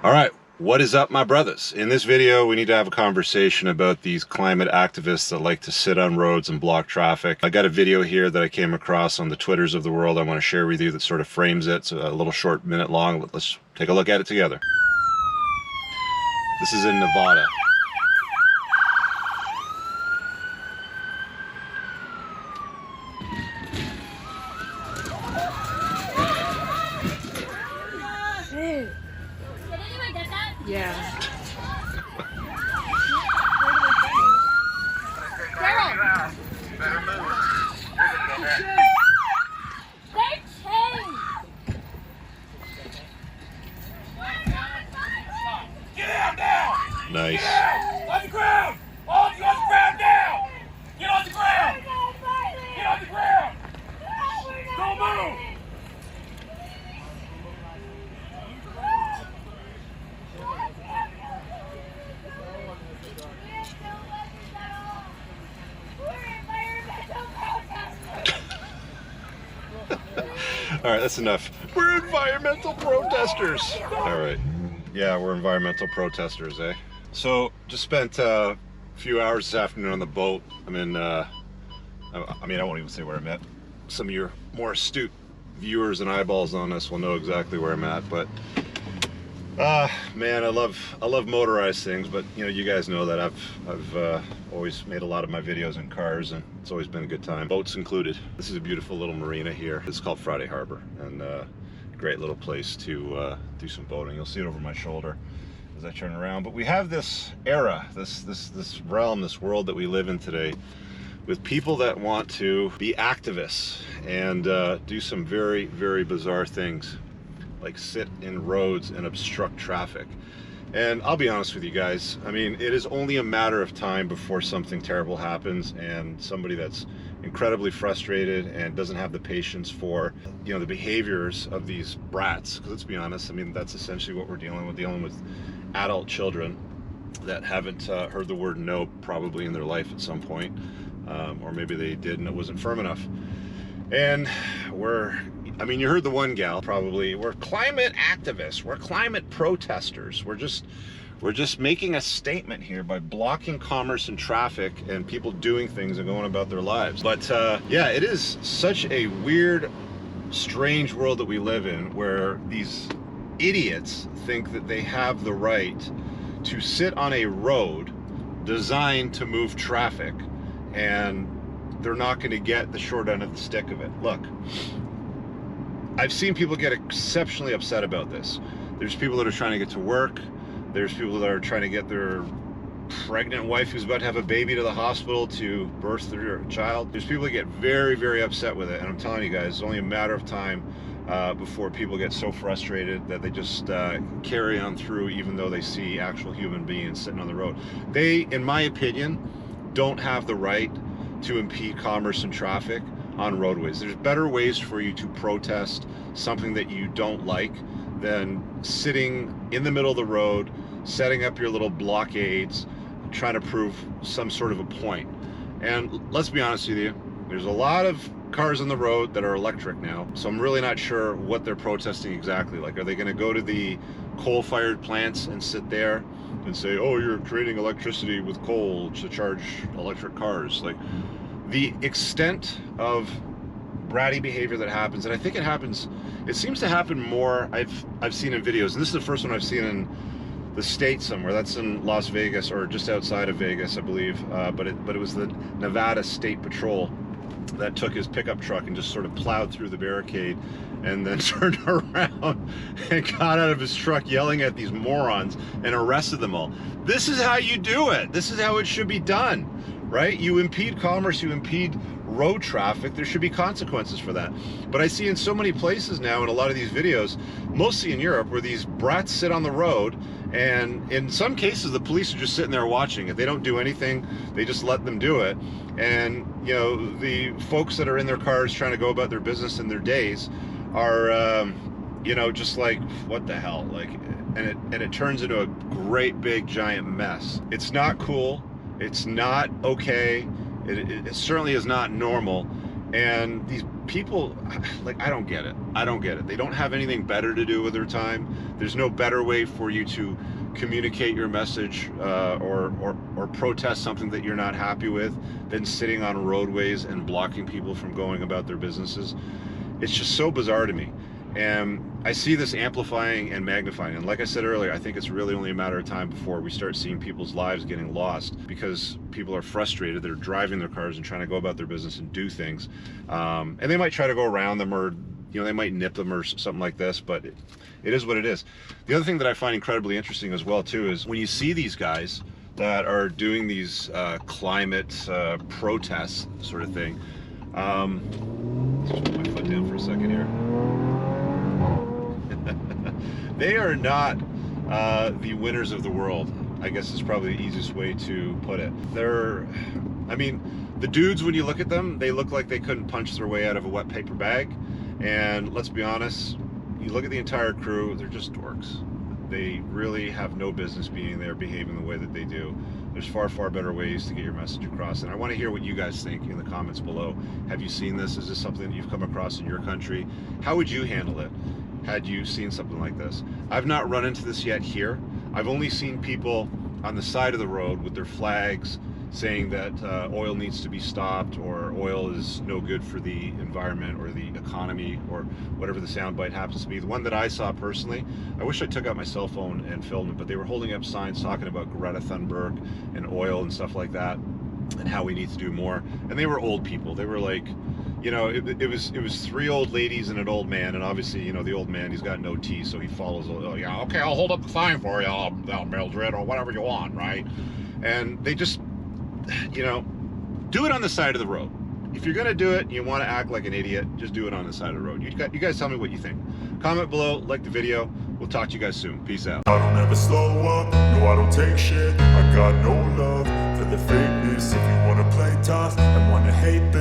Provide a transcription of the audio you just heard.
All right, what is up, my brothers? In this video, we need to have a conversation about these climate activists that like to sit on roads and block traffic. I got a video here that I came across on the Twitters of the world I want to share with you that sort of frames it. It's a little short, minute long. Let's take a look at it together. This is in Nevada. Yeah. Nice. On the ground! All of you on the ground now! Get on the ground! Get on the ground! Don't move! All right, that's enough. We're environmental protesters. All right. Yeah, we're environmental protesters, eh? So, just spent a few hours this afternoon on the boat. I'm in, I won't even say where I'm at. Some of your more astute viewers and eyeballs on this will know exactly where I'm at, but man, I love motorized things, but you know, you guys know that I've always made a lot of my videos in cars, and it's always been a good time, boats included. This is a beautiful little marina here. It's called Friday Harbor, and great little place to do some boating. You'll see it over my shoulder as I turn around. But we have this era, this realm, this world that we live in today, with people that want to be activists and do some very, very bizarre things, like sit in roads and obstruct traffic. And I'll be honest with you guys, I mean, it is only a matter of time before something terrible happens and somebody that's incredibly frustrated and doesn't have the patience for, you know, the behaviors of these brats, because let's be honest, I mean, that's essentially what we're dealing with adult children that haven't heard the word no probably in their life at some point, or maybe they did and it wasn't firm enough. And you heard the one gal probably, we're climate activists, we're climate protesters, we're just making a statement here by blocking commerce and traffic and people doing things and going about their lives. But yeah, it is such a weird, strange world that we live in, where these idiots think that they have the right to sit on a road designed to move traffic, and they're not going to get the short end of the stick of it. Look, I've seen people get exceptionally upset about this. There's people that are trying to get to work. There's people that are trying to get their pregnant wife who's about to have a baby to the hospital to birth their child. There's people that get very, very upset with it. And I'm telling you guys, it's only a matter of time before people get so frustrated that they just carry on through, even though they see actual human beings sitting on the road. They, in my opinion, don't have the right to impede commerce and traffic on roadways. There's better ways for you to protest something that you don't like than sitting in the middle of the road, setting up your little blockades, trying to prove some sort of a point. And let's be honest with you, there's a lot of cars on the road that are electric now, so I'm really not sure what they're protesting exactly. Like, are they going to go to the coal-fired plants and sit there and say, oh, you're creating electricity with coal to charge electric cars? Like, the extent of bratty behavior that happens, and I think it seems to happen more, I've seen in videos, and this is the first one I've seen in the States somewhere. That's in Las Vegas, or just outside of Vegas, I believe, but it was the Nevada State Patrol that took his pickup truck and just sort of plowed through the barricade and then turned around and got out of his truck yelling at these morons and arrested them all. This is how you do it. This is how it should be done, right? You impede commerce, you impede road traffic. There should be consequences for that. But I see in so many places now, in a lot of these videos, mostly in Europe, where these brats sit on the road, and in some cases the police are just sitting there watching it. They don't do anything, they just let them do it. And you know, the folks that are in their cars trying to go about their business in their days are you know, just like, what the hell, like, and it turns into a great big giant mess. It's not cool, it's not okay, it certainly is not normal. And these people, like, I don't get it. I don't get it. They don't have anything better to do with their time. There's no better way for you to communicate your message or protest something that you're not happy with than sitting on roadways and blocking people from going about their businesses. It's just so bizarre to me. And I see this amplifying and magnifying. And like I said earlier, I think it's really only a matter of time before we start seeing people's lives getting lost because people are frustrated. They're driving their cars and trying to go about their business and do things. And they might try to go around them, or they might nip them or something like this, but it is what it is. The other thing that I find incredibly interesting as well too is when you see these guys that are doing these climate protests sort of thing. Just put my foot down for a second here. They are not the winners of the world, I guess is probably the easiest way to put it. I mean, the dudes, when you look at them, they look like they couldn't punch their way out of a wet paper bag. And let's be honest, you look at the entire crew, they're just dorks. They really have no business being there, behaving the way that they do. There's far, far better ways to get your message across. And I want to hear what you guys think in the comments below. Have you seen this? Is this something that you've come across in your country? How would you handle it had you seen something like this? I've not run into this yet here. I've only seen people on the side of the road with their flags saying that oil needs to be stopped, or oil is no good for the environment or the economy, or whatever the soundbite happens to be. The one that I saw personally, I wish I took out my cell phone and filmed it, but they were holding up signs talking about Greta Thunberg and oil and stuff like that, and how we need to do more. And they were old people. They were like, it was three old ladies and an old man, and obviously, the old man, he's got no teeth, so he follows. Oh yeah, okay, I'll hold up the sign for you, Mildred, or whatever you want, right? And they just, do it on the side of the road. If you're gonna do it and you want to act like an idiot, just do it on the side of the road. You guys tell me what you think. Comment below, like the video. We'll talk to you guys soon. Peace out. I don't ever slow up, no I don't take shit. I got no love for the fakeness. If you wanna play tough and wanna hate this,